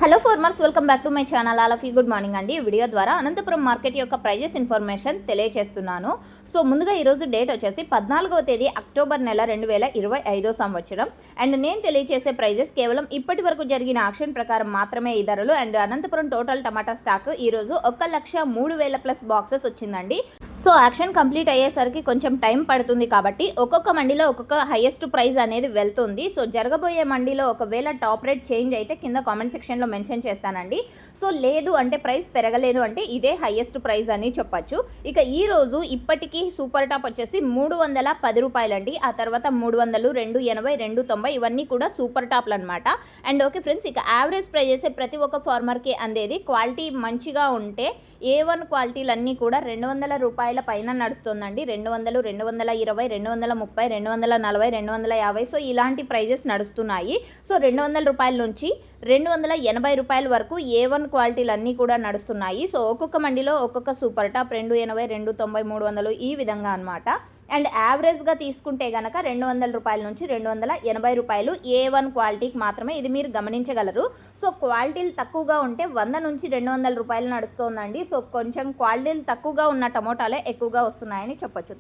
Hello farmers, welcome back to my channel. All of you good morning అండి. ఈ video ద్వారా Anantapuram market యొక్క prices information తెలియజేస్తున్నాను. So ముందుగా ఈరోజు డేట్ వచ్చేసి 14వ తేదీ అక్టోబర్ నెల 2025 సంవత్సరం. అండ్ నేను తెలియజేసే ప్రైజెస్ కేవలం ఇప్పటి వరకు జరిగిన ఆక్షన్ ప్రకారం మాత్రమే ఈ ధరలు. And Anantapuram total tomato stock ఈరోజు 1,03,000 ప్లస్ బాక్సెస్ వచ్చిందండి. సో యాక్షన్ కంప్లీట్ అయ్యేసరికి కొంచెం టైం పడుతుంది కాబట్టి ఒక్కొక్క మండీలో ఒక్కొక్క హైయెస్ట్ ప్రైస్ అనేది వెళ్తుంది. సో జరగబోయే మండీలో ఒకవేళ టాప్ రేట్ చేంజ్ అయితే కింద కామెంట్ సెక్షన్లో మెన్షన్ చేస్తానండి. సో లేదు అంటే ప్రైస్ పెరగలేదు అంటే ఇదే హైయెస్ట్ ప్రైస్ అని చెప్పచ్చు. ఇక ఈ రోజు ఇప్పటికీ సూపర్ టాప్ వచ్చేసి 310 రూపాయలండి. ఆ తర్వాత 300, 280, 290 ఇవన్నీ కూడా సూపర్ టాప్లు అనమాట. అండ్ ఓకే ఫ్రెండ్స్, ఇక యావరేజ్ ప్రైజెస్ ప్రతి ఒక్క ఫార్మర్కి అందేది. క్వాలిటీ మంచిగా ఉంటే A1 క్వాలిటీలన్నీ కూడా 200 రూపాయల పైన నడుస్తుందండి. 200, 220, 230, 240, 250 సో ఇలాంటి ప్రైజెస్ నడుస్తున్నాయి. సో 200 రూపాయల నుంచి 280 రూపాయల వరకు A1 క్వాలిటీలు అన్నీ కూడా నడుస్తున్నాయి. సో ఒక్కొక్క మండిలో ఒక్కొక్క సూపర్ టాప్ 280, 290, 300 ఈ విధంగా అనమాట. అండ్ యావరేజ్గా తీసుకుంటే కనుక 200 రూపాయల నుంచి 280 రూపాయలు A1 క్వాలిటీకి మాత్రమే. ఇది మీరు గమనించగలరు. సో క్వాలిటీలు తక్కువగా ఉంటే 100 నుంచి 200 రూపాయలు నడుస్తుందండి. సో కొంచెం క్వాలిటీలు తక్కువగా ఉన్న టమోటాలే ఎక్కువగా వస్తున్నాయని చెప్పొచ్చు.